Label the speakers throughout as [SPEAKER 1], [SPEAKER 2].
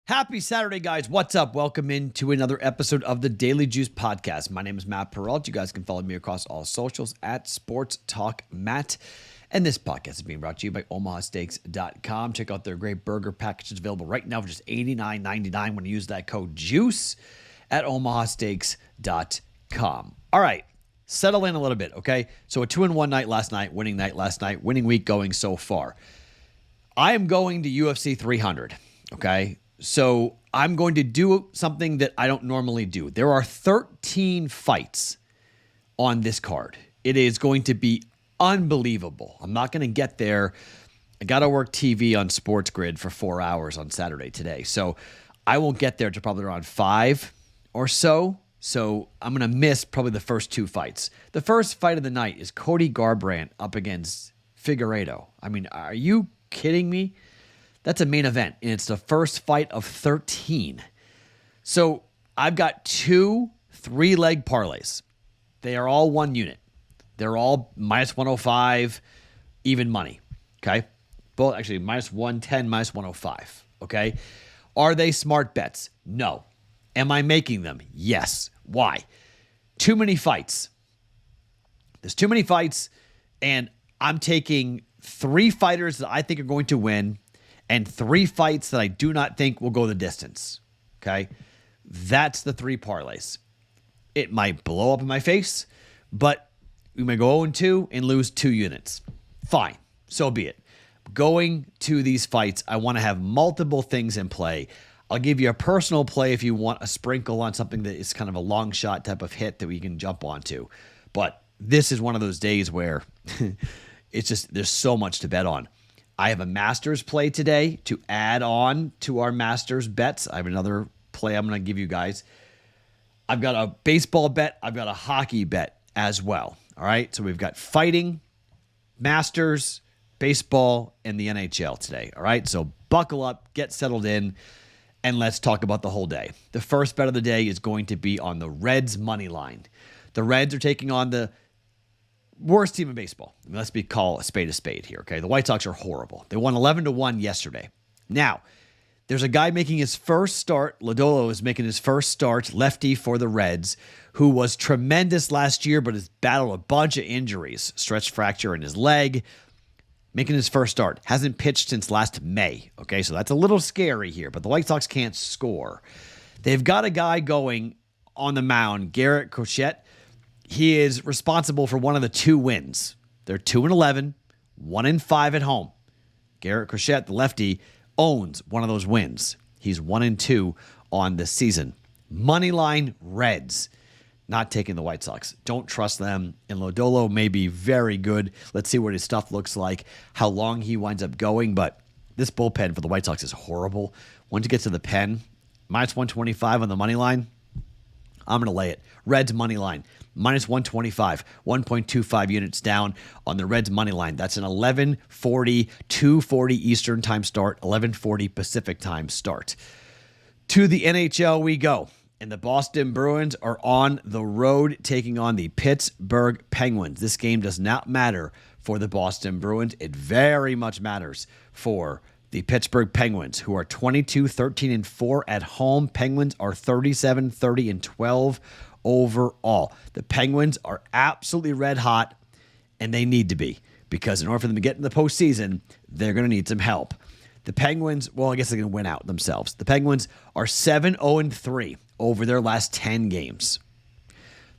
[SPEAKER 1] Happy Saturday, guys. What's up? Welcome into another episode of the Daily Juice Podcast. My name is Matt Perrault. You guys can follow me across all socials at Sports Talk Matt. And this podcast is being brought to you by OmahaSteaks.com. Check out their great burger packages available right now for just $89.99 when you use that code JUICE at OmahaSteaks.com. All right, settle in a little bit, okay? So a 2-1 night last night, winning week going so far. I am going to UFC 300, okay? So I'm going to do something that I don't normally do. There are 13 fights on this card. It is going to be unbelievable. I'm not going to get there. I got to work TV on Sports Grid for 4 hours on Saturday today. So I won't get there till probably around 5 or so. So I'm going to miss probably the first two fights. The first fight of the night is Cody Garbrandt up against Figueiredo. I mean, are you kidding me? That's a main event, and it's the first fight of 13. So I've got 2 3-leg parlays. They are all one unit. They're all minus 105, even money, okay? Both actually minus 110, minus 105, okay? Are they smart bets? No. Am I making them? Yes. Why? Too many fights. There's too many fights, and I'm taking 3 fighters that I think are going to win and 3 fights that I do not think will go the distance, okay? That's the 3 parlays. It might blow up in my face, but we may go 0-2 and lose 2 units. Fine, so be it. Going to these fights, I want to have multiple things in play. I'll give you a personal play if you want a sprinkle on something that is kind of a long shot type of hit that we can jump onto. But this is one of those days where it's just there's so much to bet on. I have a Masters play today to add on to our Masters bets. I have another play I'm going to give you guys. I've got a baseball bet. I've got a hockey bet as well. All right. So we've got fighting, Masters, baseball, and the NHL today. All right. So buckle up, get settled in, and let's talk about the whole day. The first bet of the day is going to be on the Reds money line. The Reds are taking on the worst team in baseball. I mean, let's call a spade here, okay? The White Sox are horrible. They won 11-1 yesterday. Now, there's a guy making his first start. Lodolo is making his first start, lefty for the Reds, who was tremendous last year, but has battled a bunch of injuries. Stretch fracture in his leg. Making his first start. Hasn't pitched since last May, okay? So that's a little scary here, but the White Sox can't score. They've got a guy going on the mound, Garrett Crochet. He is responsible for one of the 2 wins. They're 2-11, 1-5 at home. Garrett Crochet, the lefty, owns one of those wins. He's 1-2 on the season. Moneyline Reds, not taking the White Sox. Don't trust them. And Lodolo may be very good. Let's see what his stuff looks like, how long he winds up going. But this bullpen for the White Sox is horrible. Once you get to the pen, minus 125 on the money line, I'm going to lay it. Reds money line, minus 125, 1.25 units down on the Reds money line. That's an 11:40, 2:40 Eastern time start, 11:40 Pacific time start. To the NHL we go, and the Boston Bruins are on the road taking on the Pittsburgh Penguins. This game does not matter for the Boston Bruins. It very much matters for the Pittsburgh Penguins, who are 22-13-4 at home. Penguins are 37-30-12 overall. The Penguins are absolutely red hot, and they need to be, because in order for them to get in the postseason, they're going to need some help. The Penguins, well, I guess they're going to win out themselves. The Penguins are 7-0-3 over their last 10 games.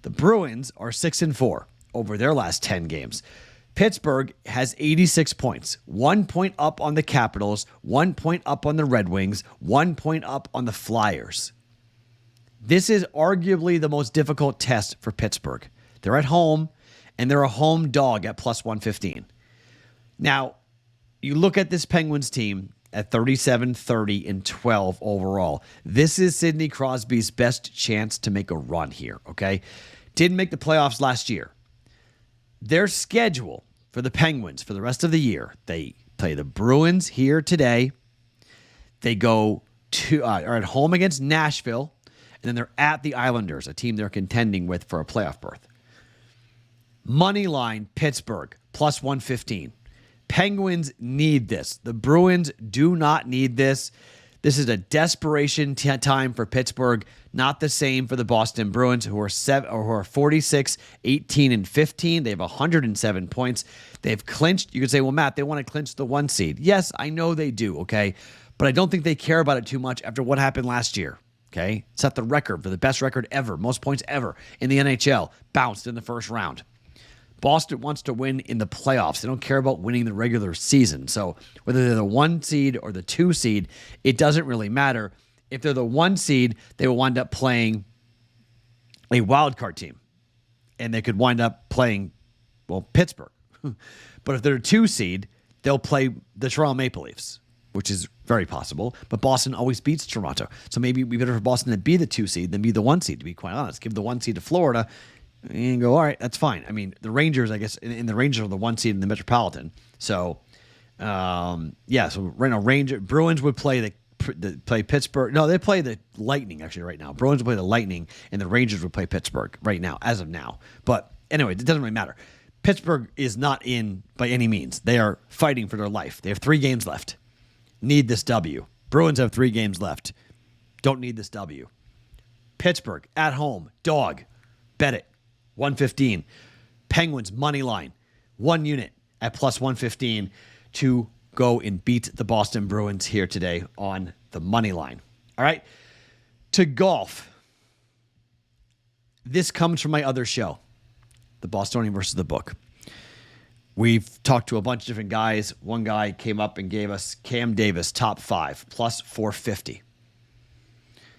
[SPEAKER 1] The Bruins are 6-4 over their last 10 games. Pittsburgh has 86 points, 1 point up on the Capitals, 1 point up on the Red Wings, 1 point up on the Flyers. This is arguably the most difficult test for Pittsburgh. They're at home, and they're a home dog at plus 115. Now, you look at this Penguins team at 37-30-12 overall. This is Sidney Crosby's best chance to make a run here, okay? Didn't make the playoffs last year. Their schedule for the Penguins for the rest of the year, they play the Bruins here today. They are at home against Nashville, and then they're at the Islanders, a team they're contending with for a playoff berth. Money line, Pittsburgh, plus 115. Penguins need this. The Bruins do not need this. This is a desperation time for Pittsburgh, not the same for the Boston Bruins, who are 46, 18, and 15. They have 107 points. They've clinched. You could say, well, Matt, they want to clinch the 1 seed. Yes, I know they do, okay? But I don't think they care about it too much after what happened last year, okay? Set the record for the best record ever, most points ever in the NHL, bounced in the first round. Boston wants to win in the playoffs. They don't care about winning the regular season. So whether they're the 1 seed or the 2 seed, it doesn't really matter. If they're the 1 seed, they will wind up playing a wild card team. And they could wind up playing, well, Pittsburgh. But if they're a 2 seed, they'll play the Toronto Maple Leafs, which is very possible. But Boston always beats Toronto. So maybe it'd be better for Boston to be the 2 seed than be the 1 seed, to be quite honest. Give the 1 seed to Florida and go, all right, that's fine. I mean, the Rangers, I guess, in the Rangers are the 1 seed in the Metropolitan. So, yeah. So right now, Bruins would play play Pittsburgh. No, they play the Lightning actually right now. Bruins would play the Lightning, and the Rangers would play Pittsburgh right now, as of now. But anyway, it doesn't really matter. Pittsburgh is not in by any means. They are fighting for their life. They have 3 games left. Need this W. Bruins have 3 games left. Don't need this W. Pittsburgh at home, dog. Bet it. 115. Penguins money line, 1 unit at plus 115 to go and beat the Boston Bruins here today on the money line. All right. To golf. This comes from my other show, The Bostonian versus the Book. We've talked to a bunch of different guys. One guy came up and gave us Cam Davis top 5 plus 450.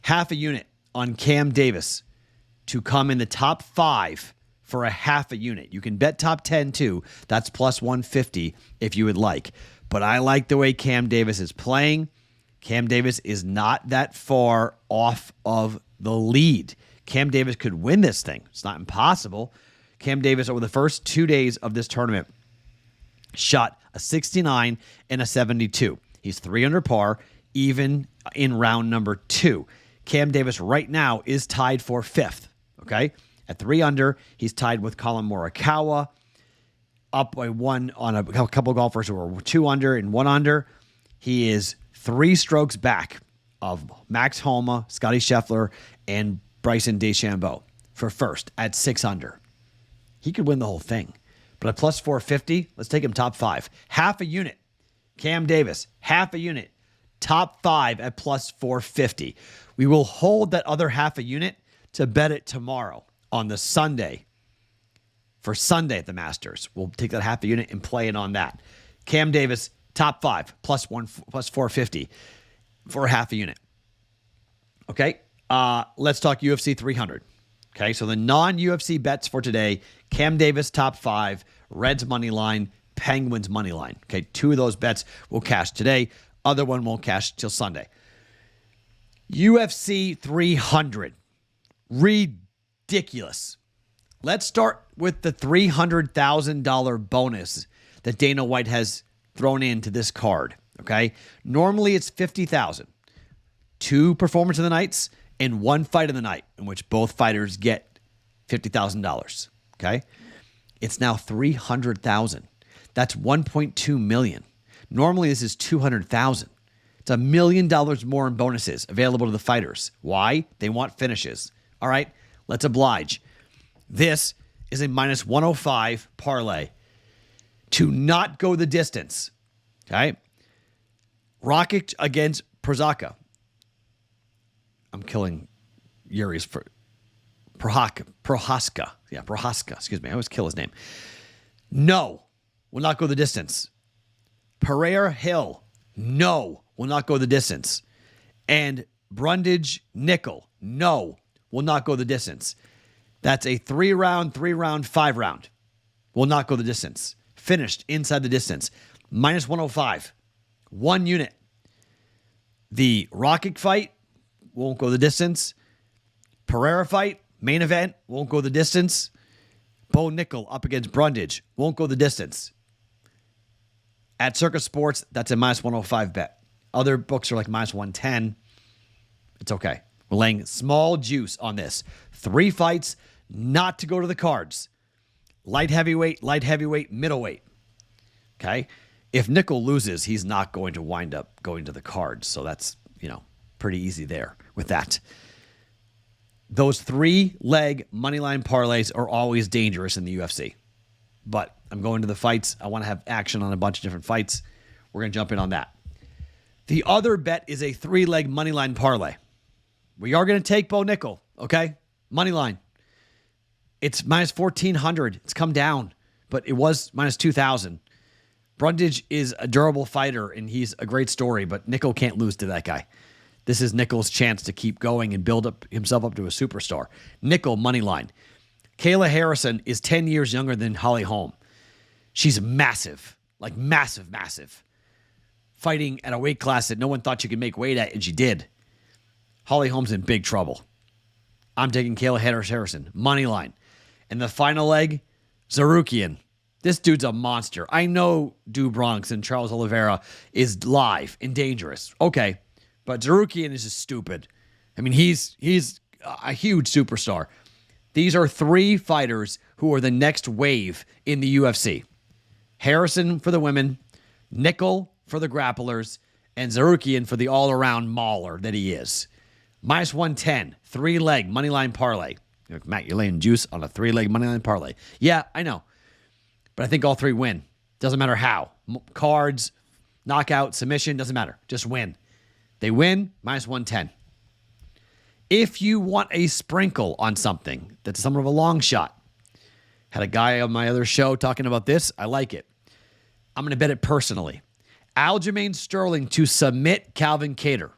[SPEAKER 1] Half a unit on Cam Davis to come in the top 5 for a half a unit. You can bet top 10 too. That's plus 150 if you would like. But I like the way Cam Davis is playing. Cam Davis is not that far off of the lead. Cam Davis could win this thing. It's not impossible. Cam Davis, over the first 2 days of this tournament, shot a 69 and a 72. He's 3 under par, even in round number 2. Cam Davis right now is tied for 5th. Okay, at 3 under, he's tied with Colin Morikawa, up by 1 on a couple golfers who are 2 under and 1 under. He is 3 strokes back of Max Homa, Scotty Scheffler, and Bryson DeChambeau for first at 6 under. He could win the whole thing. But at plus 450, let's take him top 5. Half a unit. Cam Davis, half a unit. Top 5 at plus 450. We will hold that other half a unit to bet it tomorrow on the Sunday. For Sunday at the Masters. We'll take that half a unit and play it on that. Cam Davis, top 5, plus 450 for a half a unit. Okay, let's talk UFC 300. Okay, so the non-UFC bets for today, Cam Davis, top 5, Reds money line, Penguins money line. Okay, 2 of those bets will cash today. Other one won't cash till Sunday. UFC 300. Ridiculous. Let's start with the $300,000 bonus that Dana White has thrown into this card. Okay, normally it's $50,000, 2 performance of the nights and 1 fight of the night, in which both fighters get $50,000. Okay, it's now $300,000. That's $1.2 million. Normally this is $200,000. It's $1 million more in bonuses available to the fighters. Why? They want finishes. All right, let's oblige. This is a minus 105 parlay to not go the distance. Okay. Rocket against Prohaska. I'm killing Yuri's Prohaska. Yeah, Prohaska. Excuse me. I always kill his name. No, will not go the distance. Pereira Hill. No, will not go the distance. And Brundage Nickel. No, will not go the distance. That's a 3-round, 5-round. Will not go the distance. Finished inside the distance. Minus 105. 1 unit. The Rocket fight won't go the distance. Pereira fight, main event, won't go the distance. Bo Nickel up against Brundage, won't go the distance. At Circus Sports, that's a minus 105 bet. Other books are like minus 110. It's okay. We're laying small juice on this. 3 fights, not to go to the cards. Light heavyweight, middleweight. Okay? If Nickel loses, he's not going to wind up going to the cards. So that's, pretty easy there with that. Those 3-leg moneyline parlays are always dangerous in the UFC. But I'm going to the fights. I want to have action on a bunch of different fights. We're going to jump in on that. The other bet is a 3-leg moneyline parlay. We are going to take Bo Nickel, okay? Moneyline. It's minus 1,400. It's come down, but it was minus 2,000. Brundage is a durable fighter, and he's a great story, but Nickel can't lose to that guy. This is Nickel's chance to keep going and build up himself up to a superstar. Nickel, moneyline. Kayla Harrison is 10 years younger than Holly Holm. She's massive, like massive, massive. Fighting at a weight class that no one thought she could make weight at, and she did. Holly Holm's in big trouble. I'm taking Kayla Harrison, moneyline. And the final leg, Zarukian. This dude's a monster. I know Du Bronx and Charles Oliveira is live and dangerous. Okay, but Zarukian is just stupid. I mean, he's a huge superstar. These are 3 fighters who are the next wave in the UFC. Harrison for the women, Nickel for the grapplers, and Zarukian for the all-around mauler that he is. Minus 110, 3-leg moneyline parlay. You're like, Matt, you're laying juice on a 3-leg moneyline parlay. Yeah, I know. But I think all 3 win. Doesn't matter how. Cards, knockout, submission, doesn't matter. Just win. They win, minus 110. If you want a sprinkle on something that's somewhat of a long shot, had a guy on my other show talking about this. I like it. I'm going to bet it personally. Aljamain Sterling to submit Calvin Kattar.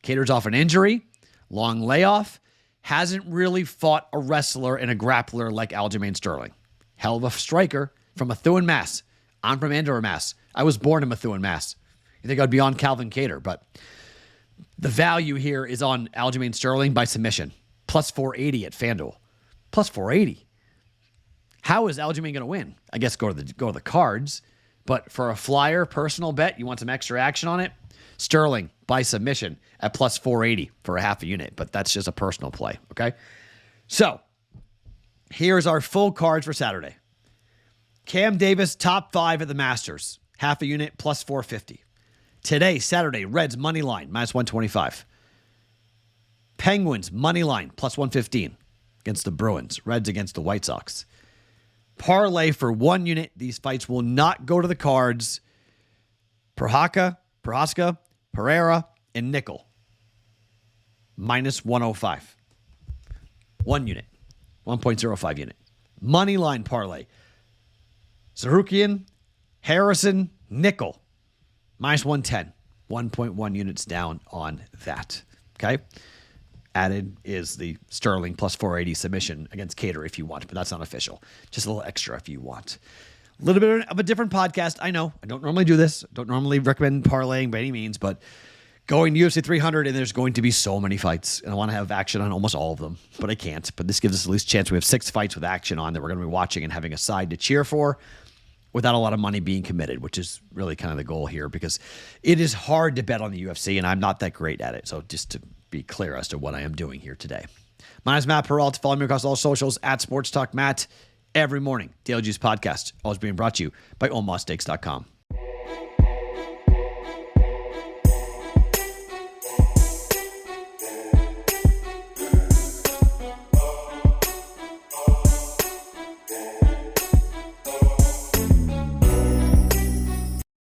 [SPEAKER 1] Kattar's off an injury, long layoff, hasn't really fought a wrestler and a grappler like Aljamain Sterling. Hell of a striker from Methuen, Mass. I'm from Andover, Mass. I was born in Methuen, Mass. You think I'd be on Calvin Kattar, but the value here is on Aljamain Sterling by submission. Plus 480 at FanDuel. Plus 480. How is Aljamain going to win? I guess go to the cards. But for a flyer personal bet, you want some extra action on it? Sterling by submission at plus 480 for a half a unit. But that's just a personal play, okay? So here's our full cards for Saturday. Cam Davis, top 5 at the Masters. Half a unit, plus 450. Today, Saturday, Reds money line, minus 125. Penguins money line, plus 115 against the Bruins. Reds against the White Sox. Parlay for 1 unit. These fights will not go to the cards. Prohaska, Pereira, and Nickel. Minus 105. 1 unit. 1.05 unit. Money line parlay. Zarukian, Harrison, Nickel. Minus 110. 1.1 units down on that. Okay? Added is the Sterling plus 480 submission against Kattar if you want, but that's not official. Just a little extra if you want. A little bit of a different podcast. I know. I don't normally do this. Don't normally recommend parlaying by any means, but going to UFC 300 and there's going to be so many fights, and I want to have action on almost all of them, but I can't. But this gives us at least a chance. We have 6 fights with action on that we're going to be watching and having a side to cheer for without a lot of money being committed, which is really kind of the goal here because it is hard to bet on the UFC, and I'm not that great at it. So just to be clear as to what I am doing here today. My name is Matt Perrault. Follow me across all socials at Sports Talk Matt every morning. Daily Juice Podcast, always being brought to you by OmahaSteaks.com.